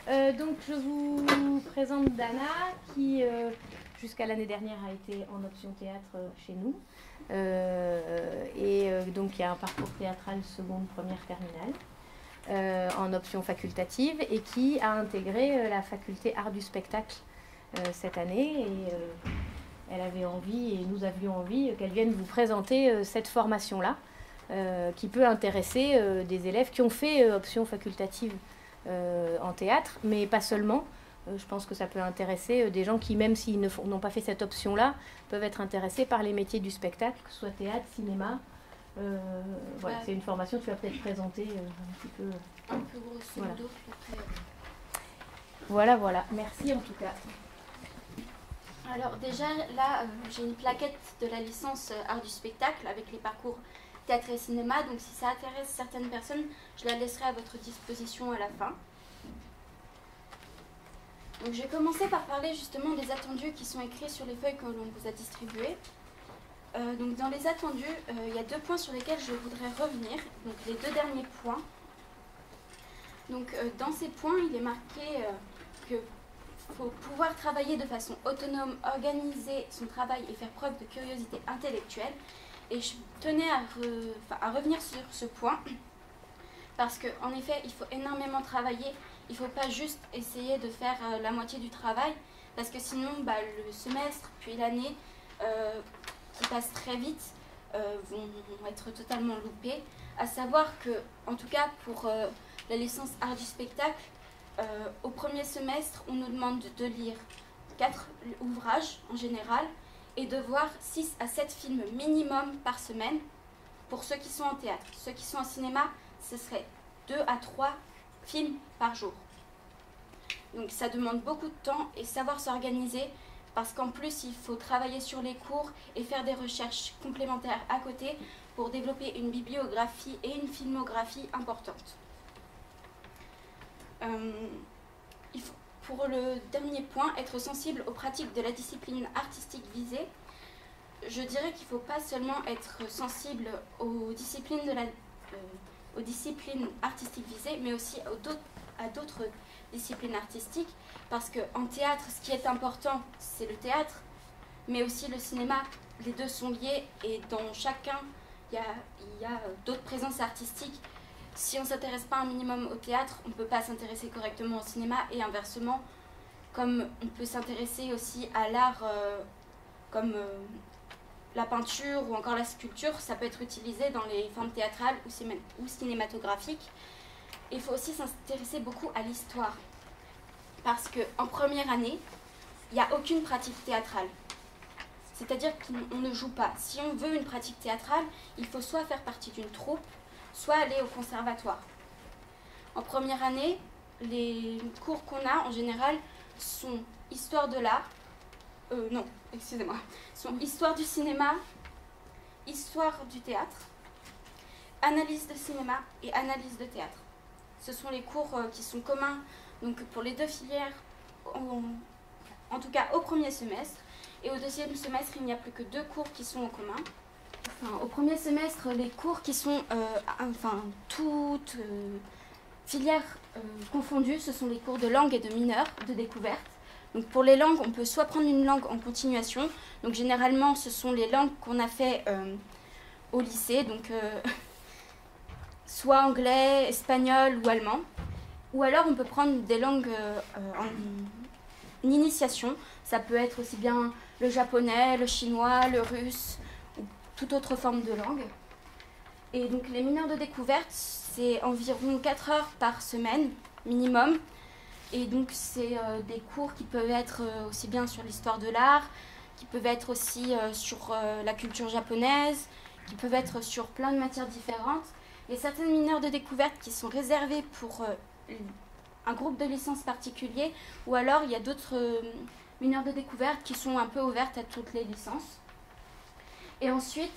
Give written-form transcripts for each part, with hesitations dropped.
Donc je vous présente Dana qui jusqu'à l'année dernière a été en option théâtre chez nous donc qui a un parcours théâtral seconde, première, terminale en option facultative et qui a intégré la faculté art du spectacle cette année et elle avait envie et nous avions envie qu'elle vienne vous présenter cette formation-là qui peut intéresser des élèves qui ont fait option facultative en théâtre, mais pas seulement. Je pense que ça peut intéresser des gens qui, même s'ils n'ont pas fait cette option-là, peuvent être intéressés par les métiers du spectacle, que ce soit théâtre, cinéma. Voilà, c'est une formation que tu vas peut-être présenter un petit peu. Un peu grosso modo. Voilà. Voilà. Merci en tout cas. Alors déjà, là, j'ai une plaquette de la licence art du spectacle avec les parcours théâtre et cinéma. Donc si ça intéresse certaines personnes, je la laisserai à votre disposition à la fin. Donc je vais commencer par parler justement des attendus qui sont écrits sur les feuilles que l'on vous a distribuées. Donc dans les attendus, il y a 2 points sur lesquels je voudrais revenir. Donc les 2 derniers points. Donc dans ces points, il est marqué que faut pouvoir travailler de façon autonome, organiser son travail et faire preuve de curiosité intellectuelle. Et je tenais à revenir sur ce point parce qu'en effet, il faut énormément travailler. Il ne faut pas juste essayer de faire la moitié du travail parce que sinon, le semestre puis l'année qui passe très vite vont être totalement loupés. À savoir que, en tout cas pour la licence art du spectacle, au premier semestre, on nous demande de lire 4 ouvrages en général et de voir 6 à 7 films minimum par semaine pour ceux qui sont en théâtre. Ceux qui sont en cinéma, ce serait 2 à 3 films par jour. Donc ça demande beaucoup de temps et savoir s'organiser parce qu'en plus, il faut travailler sur les cours et faire des recherches complémentaires à côté pour développer une bibliographie et une filmographie importante. Il faut, pour le dernier point, être sensible aux pratiques de la discipline artistique visée. Je dirais qu'il ne faut pas seulement être sensible aux disciplines, aux disciplines artistiques visées, mais aussi à d'autres disciplines artistiques, parce qu'en théâtre, ce qui est important, c'est le théâtre, mais aussi le cinéma. Les deux sont liés et dans chacun, il y a d'autres présences artistiques. Si on ne s'intéresse pas un minimum au théâtre, on ne peut pas s'intéresser correctement au cinéma et inversement, comme on peut s'intéresser aussi à l'art comme la peinture ou encore la sculpture, ça peut être utilisé dans les formes théâtrales ou cinématographiques. Il faut aussi s'intéresser beaucoup à l'histoire, parce qu'en première année, il n'y a aucune pratique théâtrale. C'est-à-dire qu'on ne joue pas. Si on veut une pratique théâtrale, il faut soit faire partie d'une troupe, soit aller au conservatoire. En première année, les cours qu'on a en général sont histoire de l'art, sont histoire du cinéma, histoire du théâtre, analyse de cinéma et analyse de théâtre. Ce sont les cours qui sont communs donc pour les 2 filières, en tout cas au premier semestre. Et au deuxième semestre, il n'y a plus que 2 cours qui sont en commun. Au premier semestre, les cours qui sont, toutes filières confondues, ce sont les cours de langue et de mineur, de découverte. Donc pour les langues, on peut soit prendre une langue en continuation, donc généralement ce sont les langues qu'on a fait au lycée, donc soit anglais, espagnol ou allemand. Ou alors on peut prendre des langues en initiation, ça peut être aussi bien le japonais, le chinois, le russe, toute autre forme de langue. Et donc les mineurs de découverte, c'est environ 4 heures par semaine minimum. Et donc c'est des cours qui peuvent être aussi bien sur l'histoire de l'art, qui peuvent être aussi sur la culture japonaise, qui peuvent être sur plein de matières différentes. Il y a certaines mineurs de découverte qui sont réservées pour un groupe de licence particulier, ou alors il y a d'autres mineurs de découverte qui sont un peu ouvertes à toutes les licences. Et ensuite,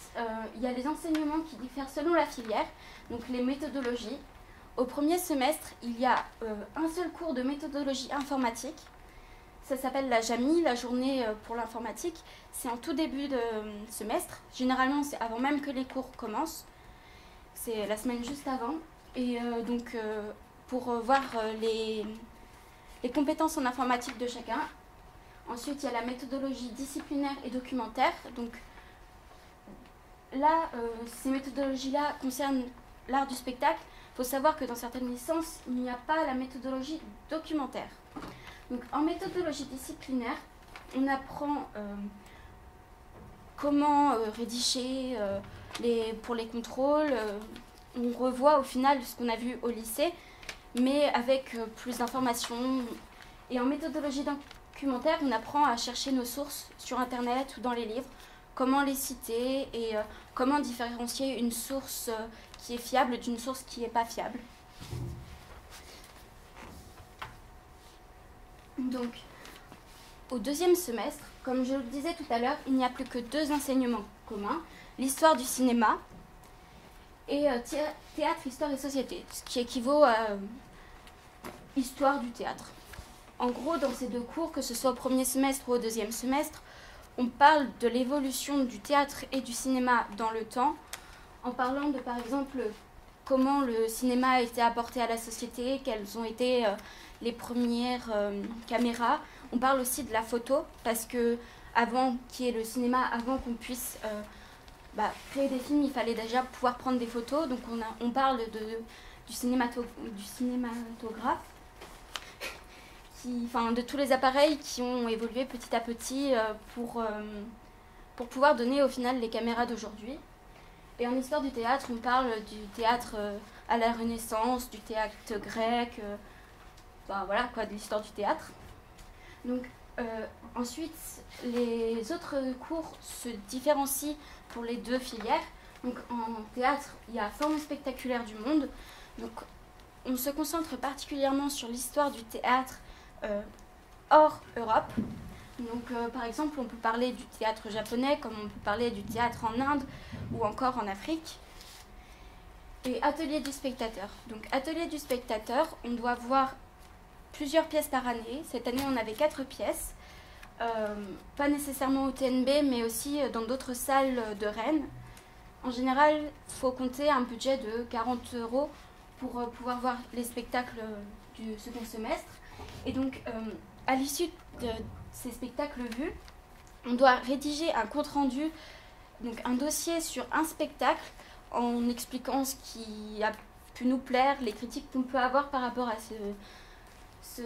il y a les enseignements qui diffèrent selon la filière, donc les méthodologies. Au premier semestre, il y a un seul cours de méthodologie informatique. Ça s'appelle la JAMI, la journée pour l'informatique. C'est en tout début de semestre. Généralement, c'est avant même que les cours commencent. C'est la semaine juste avant. Et pour voir les compétences en informatique de chacun. Ensuite, il y a la méthodologie disciplinaire et documentaire. Donc là, ces méthodologies-là concernent l'art du spectacle. Il faut savoir que dans certaines licences, il n'y a pas la méthodologie documentaire. Donc en méthodologie disciplinaire, on apprend comment rédiger pour les contrôles. On revoit au final ce qu'on a vu au lycée, mais avec plus d'informations. Et en méthodologie documentaire, on apprend à chercher nos sources sur Internet ou dans les livres, comment les citer et comment différencier une source qui est fiable d'une source qui n'est pas fiable. Donc, au deuxième semestre, comme je le disais tout à l'heure, il n'y a plus que 2 enseignements communs, l'histoire du cinéma et théâtre, histoire et société, ce qui équivaut à histoire du théâtre. En gros, dans ces 2 cours, que ce soit au premier semestre ou au deuxième semestre, on parle de l'évolution du théâtre et du cinéma dans le temps, en parlant de, par exemple, comment le cinéma a été apporté à la société, quelles ont été les premières caméras. On parle aussi de la photo, parce que avant qu'il y ait le cinéma, avant qu'on puisse créer des films, il fallait déjà pouvoir prendre des photos. Donc on parle du cinématographe, de tous les appareils qui ont évolué petit à petit pour pouvoir donner au final les caméras d'aujourd'hui. Et en histoire du théâtre, on parle du théâtre à la Renaissance, du théâtre grec, de l'histoire du théâtre. Donc ensuite, les autres cours se différencient pour les 2 filières. Donc en théâtre, il y a forme spectaculaire du monde. Donc on se concentre particulièrement sur l'histoire du théâtre hors Europe. Donc par exemple, on peut parler du théâtre japonais, comme on peut parler du théâtre en Inde ou encore en Afrique. Et atelier du spectateur. Donc atelier du spectateur, on doit voir plusieurs pièces par année. Cette année, on avait 4 pièces. Pas nécessairement au TNB, mais aussi dans d'autres salles de Rennes. En général, il faut compter un budget de 40 € pour pouvoir voir les spectacles du second semestre. Et donc, à l'issue de ces spectacles vus, on doit rédiger un compte-rendu, donc un dossier sur un spectacle, en expliquant ce qui a pu nous plaire, les critiques qu'on peut avoir par rapport à ce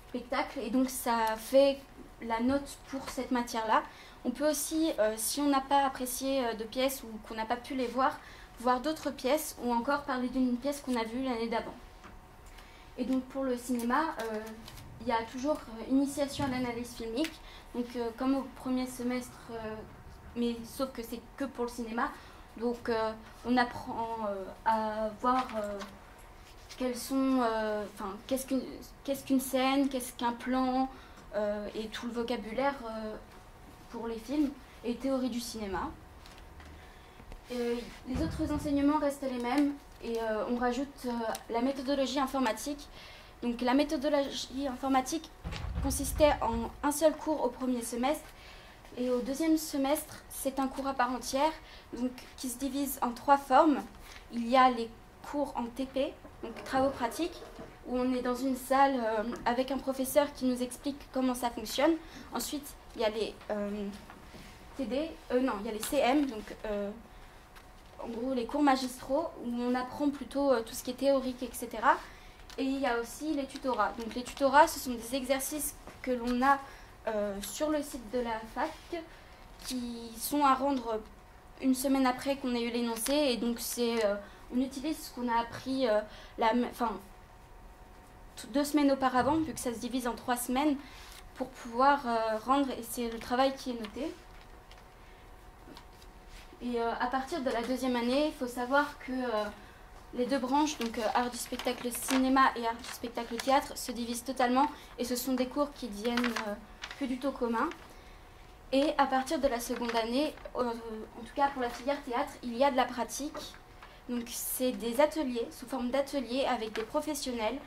spectacle. Et donc, ça fait la note pour cette matière-là. On peut aussi, si on n'a pas apprécié de pièces ou qu'on n'a pas pu les voir d'autres pièces ou encore parler d'une pièce qu'on a vue l'année d'avant. Et donc pour le cinéma, il y a toujours initiation à l'analyse filmique. Donc comme au premier semestre, mais sauf que c'est que pour le cinéma. Donc on apprend à voir qu'est-ce qu'une scène, qu'est-ce qu'un plan, et tout le vocabulaire pour les films et théorie du cinéma. Les autres enseignements restent les mêmes et on rajoute la méthodologie informatique. Donc la méthodologie informatique consistait en un seul cours au premier semestre et au deuxième semestre c'est un cours à part entière donc, qui se divise en 3 formes. Il y a les cours en TP, donc travaux pratiques, où on est dans une salle avec un professeur qui nous explique comment ça fonctionne. Ensuite, il y a les il y a les CM, donc en gros les cours magistraux, où on apprend plutôt tout ce qui est théorique, etc. Et il y a aussi les tutorats. Donc les tutorats, ce sont des exercices que l'on a sur le site de la fac, qui sont à rendre une semaine après qu'on ait eu l'énoncé. Et donc on utilise ce qu'on a appris 2 semaines auparavant, vu que ça se divise en 3 semaines, pour pouvoir rendre, et c'est le travail qui est noté. Et à partir de la 2e année, il faut savoir que les 2 branches, donc art du spectacle cinéma et art du spectacle théâtre, se divisent totalement, et ce sont des cours qui deviennent plus du tout communs. Et à partir de la 2e année, en tout cas pour la filière théâtre, il y a de la pratique. Donc c'est des ateliers, sous forme d'ateliers avec des professionnels.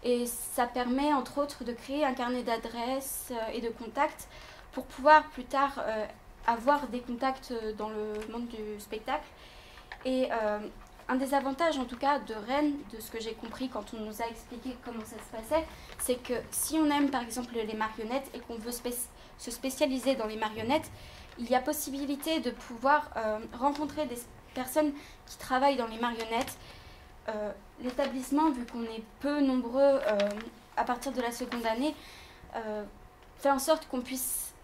Et ça permet entre autres de créer un carnet d'adresses et de contacts pour pouvoir plus tard avoir des contacts dans le monde du spectacle. Et un des avantages en tout cas de Rennes, de ce que j'ai compris quand on nous a expliqué comment ça se passait, c'est que si on aime par exemple les marionnettes et qu'on veut se spécialiser dans les marionnettes, il y a possibilité de pouvoir rencontrer des personnes qui travaillent dans les marionnettes. L'établissement, vu qu'on est peu nombreux à partir de la seconde année, fait en sorte qu'on puisse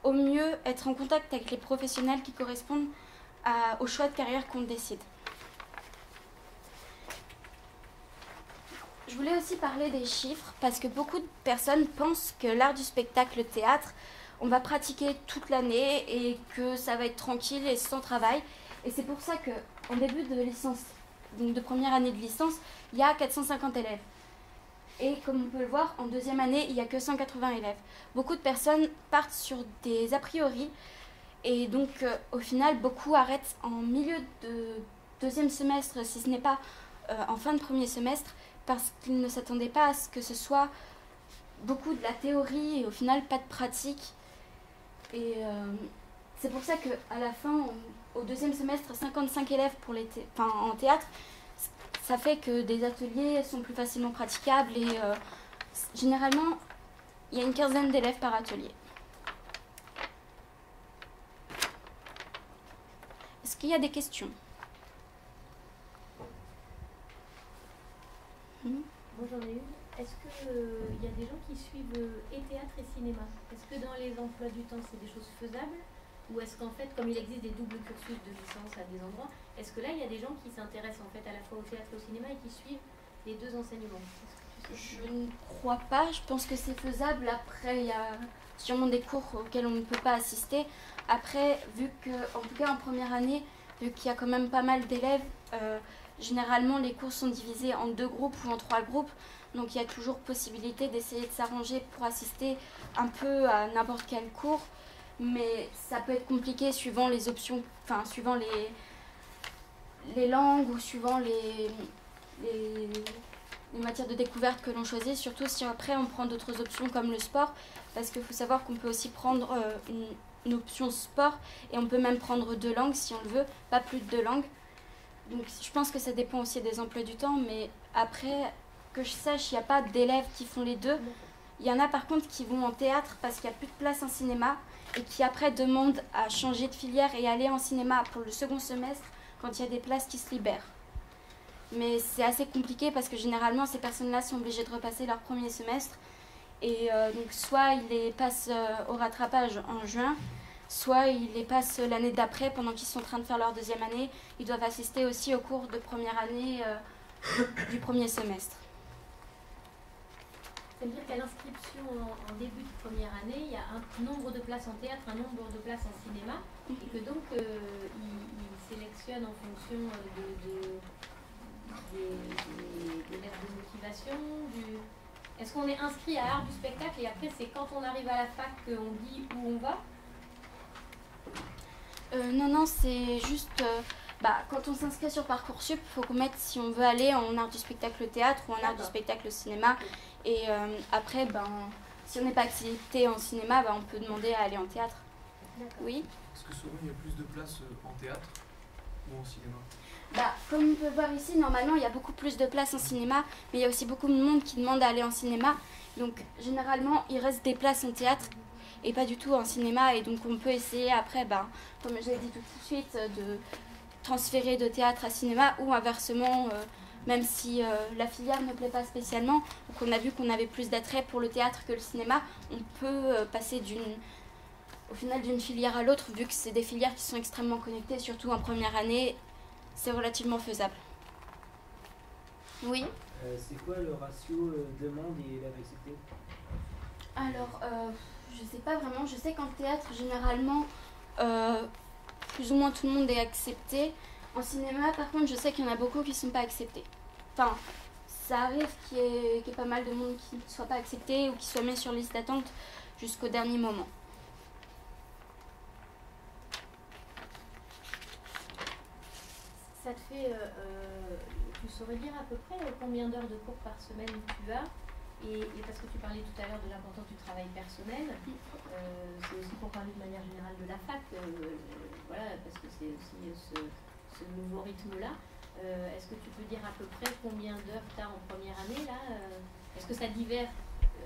au mieux être en contact avec les professionnels qui correspondent au choix de carrière qu'on décide. Je voulais aussi parler des chiffres parce que beaucoup de personnes pensent que l'art du spectacle, le théâtre, on va pratiquer toute l'année et que ça va être tranquille et sans travail. Et c'est pour ça qu'en début de licence, donc de première année de licence, il y a 450 élèves. Et comme on peut le voir, en deuxième année, il n'y a que 180 élèves. Beaucoup de personnes partent sur des a priori et donc au final, beaucoup arrêtent en milieu de deuxième semestre, si ce n'est pas en fin de premier semestre, parce qu'ils ne s'attendaient pas à ce que ce soit beaucoup de la théorie et au final pas de pratique. Et c'est pour ça qu'à la fin, au deuxième semestre, 55 élèves pour en théâtre, ça fait que des ateliers sont plus facilement praticables et généralement, il y a une quinzaine d'élèves par atelier. Est-ce qu'il y a des questions? Moi j'en ai une. Est-ce qu'il y a des gens qui suivent et théâtre et cinéma? Est-ce que dans les emplois du temps c'est des choses faisables? Ou est-ce qu'en fait, comme il existe des doubles cursus de licence à des endroits, est-ce que là il y a des gens qui s'intéressent en fait à la fois au théâtre et au cinéma et qui suivent les deux enseignements? Je ne crois pas, je pense que c'est faisable. Après, il y a sûrement des cours auxquels on ne peut pas assister. Après, vu que, en tout cas en première année, vu qu'il y a quand même pas mal d'élèves, généralement les cours sont divisés en 2 groupes ou en 3 groupes. Donc il y a toujours possibilité d'essayer de s'arranger pour assister un peu à n'importe quel cours. Mais ça peut être compliqué suivant les options, enfin suivant les langues ou suivant les matières de découverte que l'on choisit, surtout si après on prend d'autres options comme le sport, parce qu'il faut savoir qu'on peut aussi prendre une option sport et on peut même prendre 2 langues si on le veut, pas plus de 2 langues. Donc je pense que ça dépend aussi des emplois du temps, mais après, que je sache, il n'y a pas d'élèves qui font les deux. Il y en a par contre qui vont en théâtre parce qu'il n'y a plus de place en cinéma et qui après demandent à changer de filière et aller en cinéma pour le second semestre quand il y a des places qui se libèrent. Mais c'est assez compliqué parce que généralement ces personnes-là sont obligées de repasser leur premier semestre et donc soit ils les passent au rattrapage en juin, soit ils les passent l'année d'après pendant qu'ils sont en train de faire leur deuxième année. Ils doivent assister aussi aux cours de première année du premier semestre. C'est-à-dire qu'à l'inscription en début de première année, il y a un nombre de places en théâtre, un nombre de places en cinéma, et que donc ils sélectionnent en fonction des lettres de motivation. Est-ce qu'on est inscrit à art du spectacle et après c'est quand on arrive à la fac qu'on dit où on va? Non, c'est juste quand on s'inscrit sur Parcoursup, il faut qu'on mette si on veut aller en art du spectacle théâtre ou en art du spectacle cinéma. Et après, si on n'est pas accepté en cinéma, on peut demander à aller en théâtre. Oui. Est-ce que souvent il y a plus de places en théâtre ou en cinéma? Comme on peut voir ici, normalement il y a beaucoup plus de places en cinéma, mais il y a aussi beaucoup de monde qui demande à aller en cinéma. Donc généralement il reste des places en théâtre et pas du tout en cinéma. Et donc on peut essayer après, comme je l'ai dit tout de suite, de transférer de théâtre à cinéma ou inversement, même si la filière ne plaît pas spécialement, ou qu'on a vu qu'on avait plus d'attrait pour le théâtre que le cinéma, on peut passer au final d'une filière à l'autre, vu que c'est des filières qui sont extrêmement connectées, surtout en première année, c'est relativement faisable. Oui. C'est quoi le ratio demande et élèves acceptés? Alors, je sais pas vraiment. Je sais qu'en théâtre, généralement, plus ou moins tout le monde est accepté. En cinéma, par contre, je sais qu'il y en a beaucoup qui ne sont pas acceptés. Enfin, ça arrive qu'il y ait pas mal de monde qui ne soit pas accepté ou qui soit mis sur liste d'attente jusqu'au dernier moment. Ça te fait, tu saurais dire à peu près combien d'heures de cours par semaine tu as et parce que tu parlais tout à l'heure de l'importance du travail personnel, c'est aussi pour parler de manière générale de la fac, voilà, parce que c'est aussi ce nouveau rythme-là. Est-ce que tu peux dire à peu près combien d'heures tu as en première année là Est-ce que ça diffère?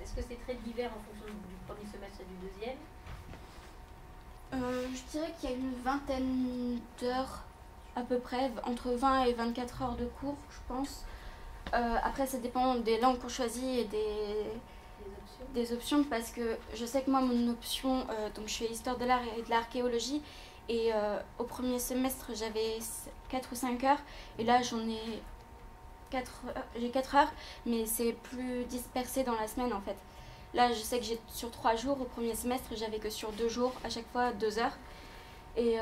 Est-ce que c'est très divers en fonction du premier semestre et du deuxième? Je dirais qu'il y a une vingtaine d'heures à peu près, entre 20 et 24 heures de cours, je pense. Après, ça dépend des langues qu'on choisit et des options, parce que je sais que moi, mon option, donc je fais histoire de l'art et de l'archéologie, et au premier semestre, j'avais 4 ou 5 heures, et là, j'ai 4 heures, mais c'est plus dispersé dans la semaine en fait. Là, je sais que j'ai sur 3 jours au premier semestre, j'avais que sur 2 jours, à chaque fois 2 heures. Et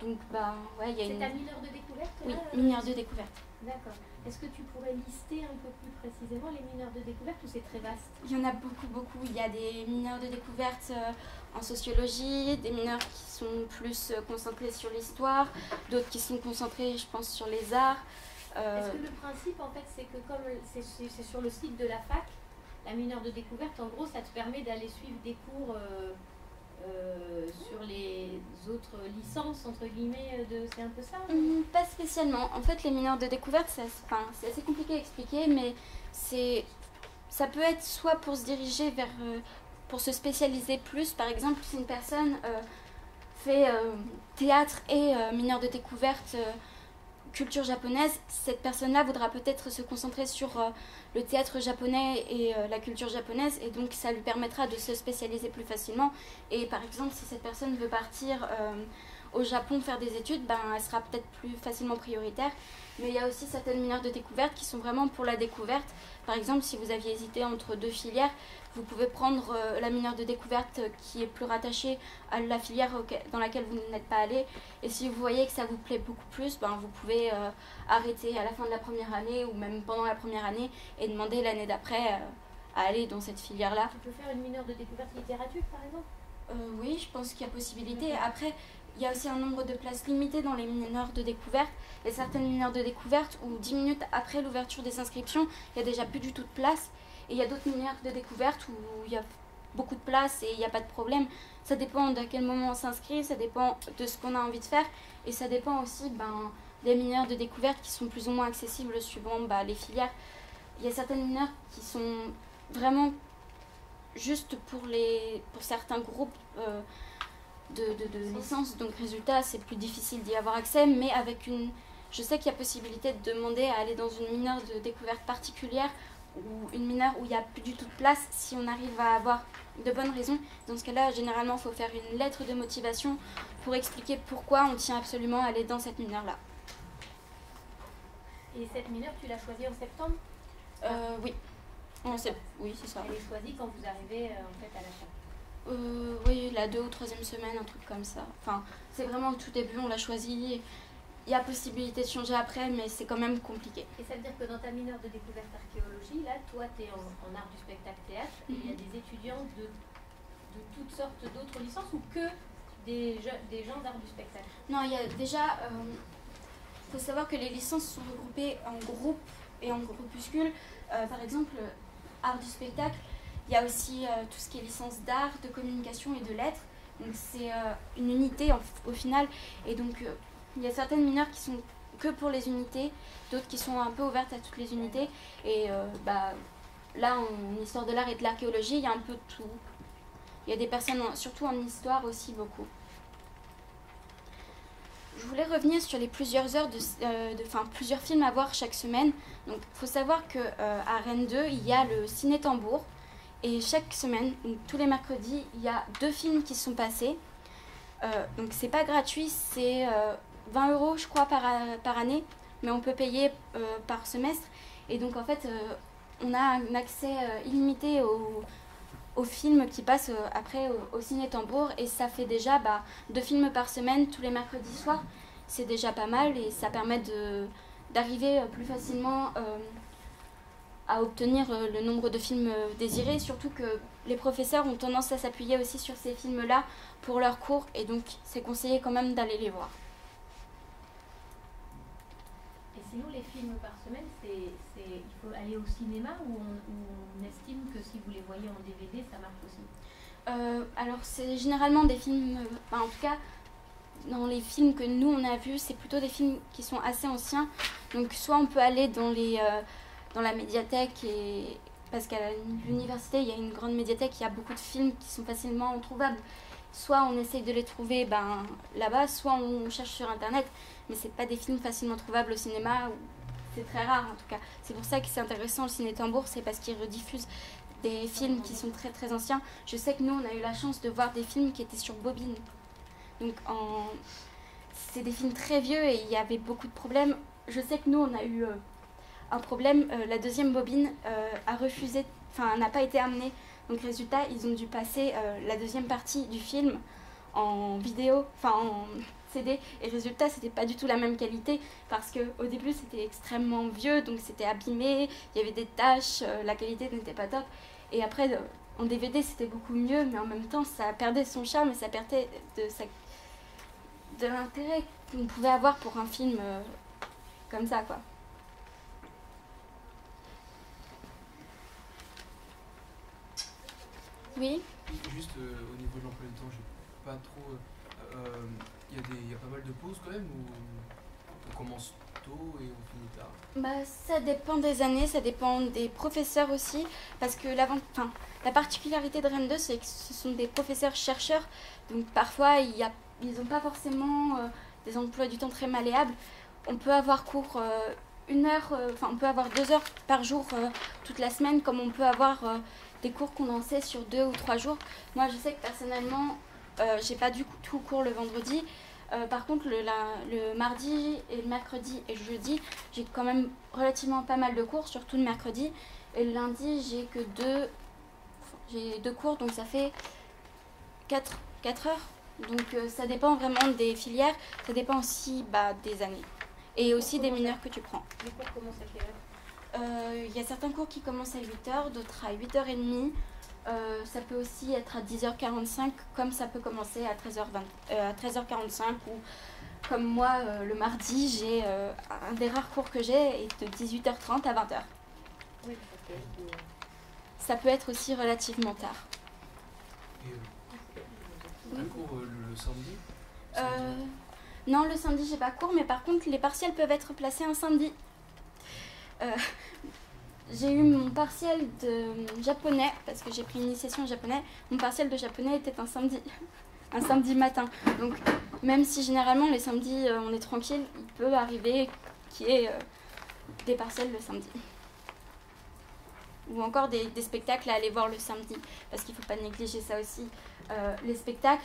donc, bah, ouais, il y a C'est une. ta mineure de découverte Oui, là, mineure de découverte. D'accord. Est-ce que tu pourrais lister un peu plus précisément les mineurs de découverte ou c'est très vaste? Il y en a beaucoup, beaucoup. Il y a des mineurs de découverte en sociologie, des mineurs qui sont plus concentrés sur l'histoire, d'autres qui sont concentrés, je pense, sur les arts. Est-ce que le principe, en fait, c'est que comme c'est sur le site de la fac, la mineure de découverte, en gros, ça te permet d'aller suivre des cours sur les autres licences, entre guillemets, c'est un peu ça? Pas spécialement. En fait, les mineurs de découverte, c'est assez compliqué à expliquer, mais ça peut être soit pour se diriger vers, pour se spécialiser plus. Par exemple, si une personne fait théâtre et mineur de découverte culture japonaise, cette personne-là voudra peut-être se concentrer sur le théâtre japonais et la culture japonaise, et donc ça lui permettra de se spécialiser plus facilement. Et par exemple, si cette personne veut partir au Japon faire des études, ben, elle sera peut-être plus facilement prioritaire. Mais il y a aussi certaines mineurs de découverte qui sont vraiment pour la découverte. Par exemple, si vous aviez hésité entre 2 filières, vous pouvez prendre la mineure de découverte qui est plus rattachée à la filière dans laquelle vous n'êtes pas allé. Et si vous voyez que ça vous plaît beaucoup plus, ben, vous pouvez arrêter à la fin de la première année ou même pendant la première année et demander l'année d'après à aller dans cette filière-là. Tu peux faire une mineure de découverte littérature, par exemple? Oui, je pense qu'il y a possibilité. Après, il y a aussi un nombre de places limité dans les mineurs de découverte. Il y a certaines mineurs de découverte où 10 minutes après l'ouverture des inscriptions, il n'y a déjà plus du tout de place. Et il y a d'autres mineurs de découverte où il y a beaucoup de place et il n'y a pas de problème. Ça dépend d'à quel moment on s'inscrit, ça dépend de ce qu'on a envie de faire. Et ça dépend aussi des mineurs de découverte qui sont plus ou moins accessibles suivant les filières. Il y a certaines mineurs qui sont vraiment juste pour certains groupes de licence, donc résultat c'est plus difficile d'y avoir accès, mais je sais qu'il y a possibilité de demander à aller dans une mineure de découverte particulière ou une mineure où il n'y a plus du tout de place si on arrive à avoir de bonnes raisons. Dans ce cas-là, généralement, il faut faire une lettre de motivation pour expliquer pourquoi on tient absolument à aller dans cette mineure-là. Et cette mineure, tu l'as choisie en septembre? Oui. Oui, c'est ça. Elle est choisie quand vous arrivez en fait à la fac? Oui, la 2e ou 3e semaine, un truc comme ça. Enfin, c'est vraiment au tout début, on l'a choisi. Il y a possibilité de changer après, mais c'est quand même compliqué. Et ça veut dire que dans ta mineure de découverte archéologie, là, toi, tu es en art du spectacle théâtre, et il y a des étudiants de toutes sortes d'autres licences ou que des gens d'art du spectacle? Non, il y a déjà... faut savoir que les licences sont regroupées en groupes et en groupuscules. Par exemple, art du spectacle, il y a aussi tout ce qui est licence d'art, de communication et de lettres. Donc c'est une unité au final. Et donc il y a certaines mineures qui sont que pour les unités, d'autres qui sont un peu ouvertes à toutes les unités. Et là, en histoire de l'art et de l'archéologie, il y a un peu de tout. Il y a des personnes, surtout en histoire aussi, beaucoup. Je voulais revenir sur les plusieurs heures plusieurs films à voir chaque semaine. Donc, il faut savoir qu'à Rennes 2, il y a le Ciné Tambour. Et chaque semaine, donc tous les mercredis, il y a 2 films qui sont passés. Donc, c'est pas gratuit, c'est 20 € je crois par année, mais on peut payer par semestre. Et donc, en fait, on a un accès illimité aux films qui passent après au Ciné Tambour, et ça fait déjà 2 films par semaine tous les mercredis soirs. C'est déjà pas mal et ça permet d'arriver plus facilement à obtenir le nombre de films désirés, surtout que les professeurs ont tendance à s'appuyer aussi sur ces films-là pour leurs cours, et donc c'est conseillé quand même d'aller les voir. Et sinon, les films par semaine, il faut aller au cinéma ou on estime que si vous les voyez en DVD, ça marche aussi? Alors c'est généralement des films, en tout cas dans les films que nous on a vus, c'est plutôt des films qui sont assez anciens. Donc soit on peut aller dans la médiathèque, parce qu'à l'université il y a une grande médiathèque, il y a beaucoup de films qui sont facilement trouvables. Soit on essaye de les trouver là-bas, soit on cherche sur internet, mais c'est pas des films facilement trouvables au cinéma, c'est très rare en tout cas. C'est pour ça que c'est intéressant le Ciné Tambour, c'est parce qu'ils rediffusent des films qui sont très très anciens. Je sais que nous on a eu la chance de voir des films qui étaient sur bobine. Donc c'est des films très vieux et il y avait beaucoup de problèmes. Je sais que nous on a eu un problème, la deuxième bobine a refusé, n'a pas été amenée. Donc résultat, ils ont dû passer la deuxième partie du film en vidéo, en CD. Et résultat, c'était pas du tout la même qualité parce qu'au début, c'était extrêmement vieux, donc c'était abîmé, il y avait des taches, la qualité n'était pas top. Et après, en DVD, c'était beaucoup mieux, mais en même temps, ça perdait son charme et ça perdait de l'intérêt qu'on pouvait avoir pour un film comme ça, quoi. Oui. Juste au niveau de l'emploi du temps, j'ai pas trop. Il y a pas mal de pauses quand même, ou on commence tôt et on finit tard? Ça dépend des années, ça dépend des professeurs aussi, parce que la particularité de Rennes 2, c'est que ce sont des professeurs chercheurs, donc parfois ils n'ont pas forcément des emplois du temps très malléables. On peut avoir cours on peut avoir 2 heures par jour toute la semaine, comme on peut avoir des cours condensés sur 2 ou 3 jours. Moi, je sais que personnellement, j'ai pas du tout cours le vendredi. Par contre, le mardi et le mercredi et le jeudi, j'ai quand même relativement pas mal de cours, surtout le mercredi. Et le lundi, j'ai que deux cours, donc ça fait 4 heures. Donc ça dépend vraiment des filières, ça dépend aussi des années. Et aussi des mineurs que tu prends. Les cours commencent à quelle heure? Il y a certains cours qui commencent à 8h, d'autres à 8h30. Ça peut aussi être à 10h45, comme ça peut commencer à 13h45, ou comme moi, le mardi, j'ai un des rares cours que j'ai est de 18h30 à 20h. Oui, ça peut être aussi relativement tard. Et un cours le samedi? Non, le samedi, j'ai pas cours, mais par contre, les partiels peuvent être placés un samedi. J'ai eu mon partiel de japonais, parce que j'ai pris une initiation en japonais. Mon partiel de japonais était un samedi matin. Donc, même si généralement les samedis on est tranquille, il peut arriver qu'il y ait des partiels le samedi. Ou encore des spectacles à aller voir le samedi, parce qu'il ne faut pas négliger ça aussi. Les spectacles,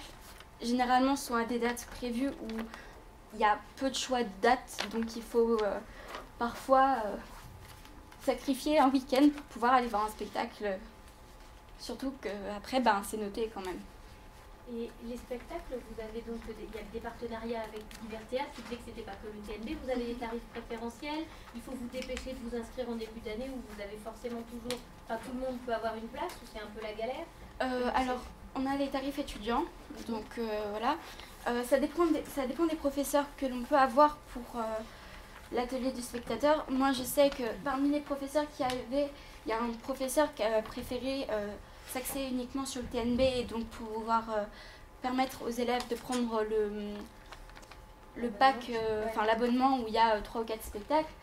généralement, sont à des dates prévues où il y a peu de choix de dates, donc il faut parfois sacrifier un week-end pour pouvoir aller voir un spectacle, surtout qu'après, c'est noté quand même. Et les spectacles, vous avez donc il y a des partenariats avec divers théâtres, qui disait que c'était pas que le TNB, vous avez des tarifs préférentiels, il faut vous dépêcher de vous inscrire en début d'année où vous avez forcément toujours, tout le monde peut avoir une place, ou c'est un peu la galère? Alors, on a les tarifs étudiants, donc voilà. Ça dépend des professeurs que l'on peut avoir pour l'atelier du spectateur. Moi, je sais que parmi les professeurs qui arrivaient, il y a un professeur qui a préféré s'axer uniquement sur le TNB et donc pouvoir permettre aux élèves de prendre le pack, l'abonnement où il y a 3 ou 4 spectacles.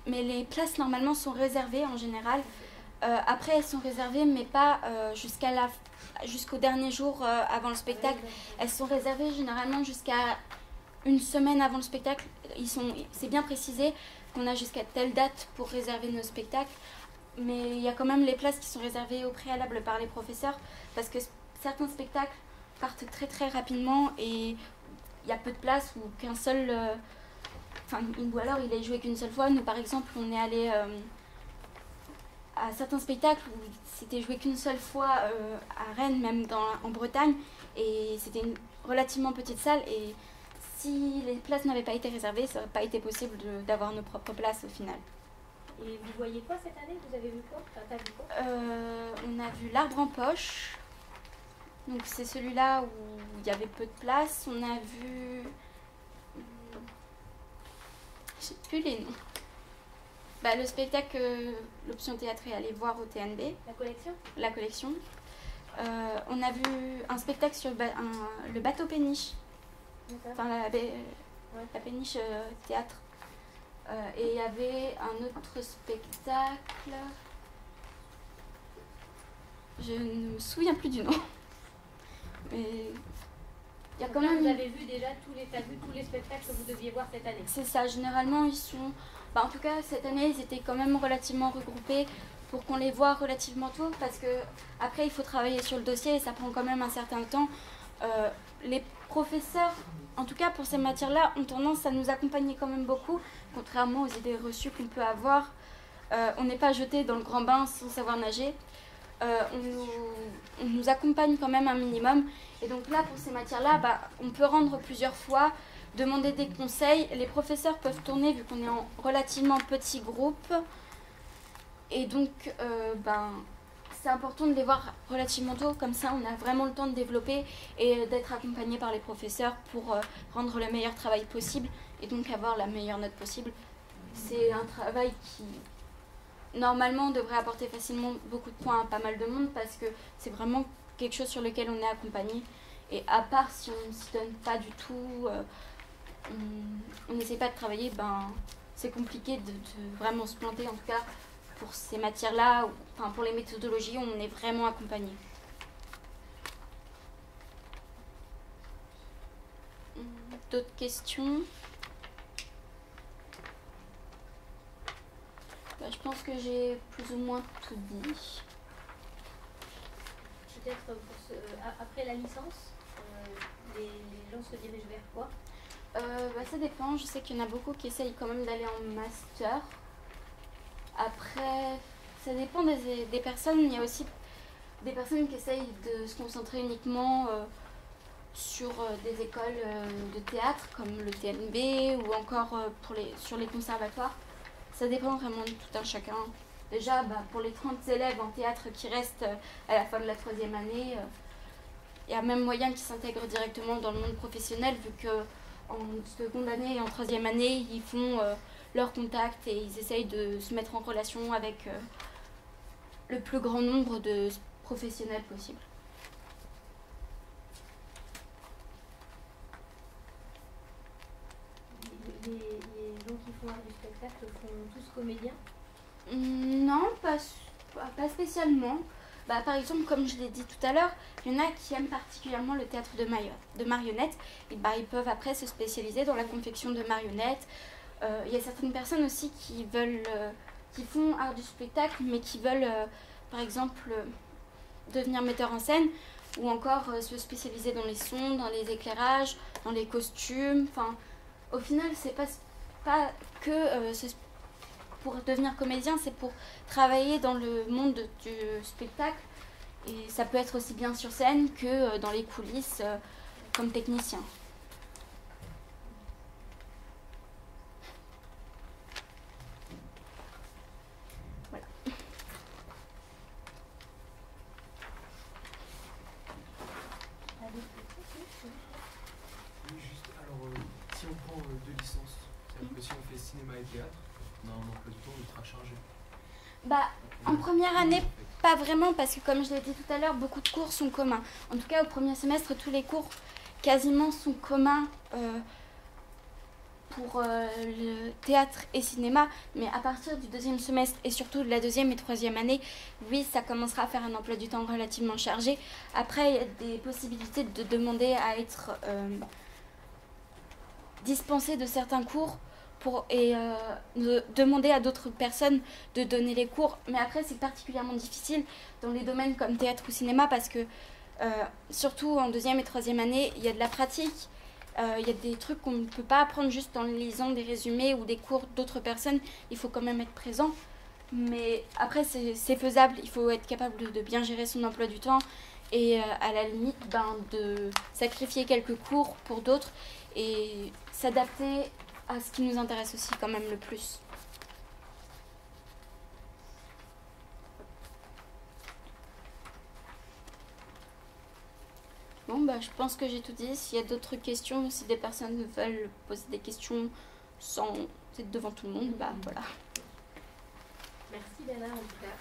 Mais les places normalement sont réservées en général. Après, elles sont réservées, mais pas jusqu'au dernier jour avant le spectacle. Elles sont réservées généralement jusqu'à une semaine avant le spectacle. C'est bien précisé qu'on a jusqu'à telle date pour réserver nos spectacles. Mais il y a quand même les places qui sont réservées au préalable par les professeurs, parce que certains spectacles partent très très rapidement et il y a peu de place ou qu'un seul... ou alors il est joué qu'une seule fois. Nous par exemple, on est allé à certains spectacles où c'était joué qu'une seule fois à Rennes, même en Bretagne, et c'était une relativement petite salle, et si les places n'avaient pas été réservées, ça n'aurait pas été possible d'avoir nos propres places au final. Et vous voyez quoi cette année? Vous avez vu quoi? T'as vu quoi? On a vu L'Arbre en poche. Donc c'est celui-là où il y avait peu de place. On a vu... Je sais plus les noms. Le spectacle, l'option théâtre est allée voir au TNB. La collection. On a vu un spectacle sur le bateau péniche. enfin la péniche théâtre. Et il y avait un autre spectacle, je ne me souviens plus du nom. Mais il y a quand même... Vous avez vu déjà tous les spectacles que vous deviez voir cette année? C'est ça, généralement ils sont... en tout cas cette année ils étaient quand même relativement regroupés pour qu'on les voit relativement tôt, parce que après il faut travailler sur le dossier et ça prend quand même un certain temps. Les professeurs, en tout cas pour ces matières-là, ont tendance à nous accompagner quand même beaucoup, contrairement aux idées reçues qu'on peut avoir. On n'est pas jeté dans le grand bain sans savoir nager. On nous accompagne quand même un minimum. Et donc là, pour ces matières-là, on peut rendre plusieurs fois, demander des conseils. Les professeurs peuvent tourner vu qu'on est en relativement petit groupe. Et donc, c'est important de les voir relativement tôt. Comme ça, on a vraiment le temps de développer et d'être accompagné par les professeurs pour rendre le meilleur travail possible et donc avoir la meilleure note possible. C'est un travail qui... normalement, on devrait apporter facilement beaucoup de points à pas mal de monde parce que c'est vraiment quelque chose sur lequel on est accompagné. Et à part si on ne s'y donne pas du tout, on n'essaie pas de travailler, c'est compliqué de vraiment se planter. En tout cas, pour ces matières-là, enfin pour les méthodologies, on est vraiment accompagné. D'autres questions ? Je pense que j'ai plus ou moins tout dit. Peut-être après la licence, les gens se dirigent vers quoi? Ça dépend. Je sais qu'il y en a beaucoup qui essayent quand même d'aller en master. Après, ça dépend des personnes. Il y a aussi des personnes qui essayent de se concentrer uniquement sur des écoles de théâtre comme le TNB ou encore sur les conservatoires. Ça dépend vraiment de tout un chacun. Déjà, pour les 30 élèves en théâtre qui restent à la fin de la 3e année, il y a même moyen qu'ils s'intègrent directement dans le monde professionnel vu qu'en seconde année et en 3e année, ils font leurs contacts et ils essayent de se mettre en relation avec le plus grand nombre de professionnels possible. Les gens qui font art du spectacle font tous comédiens? Non, pas spécialement. Par exemple, comme je l'ai dit tout à l'heure, il y en a qui aiment particulièrement le théâtre de marionnettes. Et ils peuvent après se spécialiser dans la confection de marionnettes. Il y a certaines personnes aussi qui font art du spectacle, mais qui veulent, par exemple, devenir metteur en scène ou encore se spécialiser dans les sons, dans les éclairages, dans les costumes. Enfin, au final, c'est pas que pour devenir comédien, c'est pour travailler dans le monde du spectacle. Et ça peut être aussi bien sur scène que dans les coulisses comme technicien. Voilà. Oui, juste, alors, si on prend 2 licences, c'est-à-dire que si on fait cinéma et théâtre, on a un emploi du temps ultra chargé. En première année, pas vraiment, parce que comme je l'ai dit tout à l'heure, beaucoup de cours sont communs. En tout cas, au premier semestre, tous les cours quasiment sont communs pour le théâtre et cinéma. Mais à partir du 2e semestre et surtout de la 2e et 3e année, oui, ça commencera à faire un emploi du temps relativement chargé. Après, il y a des possibilités de demander à être dispensé de certains cours et de demander à d'autres personnes de donner les cours. Mais après, c'est particulièrement difficile dans les domaines comme théâtre ou cinéma parce que, surtout en 2e et 3e année, il y a de la pratique. Il y a des trucs qu'on ne peut pas apprendre juste en lisant des résumés ou des cours d'autres personnes. Il faut quand même être présent. Mais après, c'est faisable. Il faut être capable de bien gérer son emploi du temps et à la limite de sacrifier quelques cours pour d'autres et s'adapter à ce qui nous intéresse aussi quand même le plus. Bon, je pense que j'ai tout dit. S'il y a d'autres questions, si des personnes veulent poser des questions sans être devant tout le monde, voilà. Merci Bella en tout cas.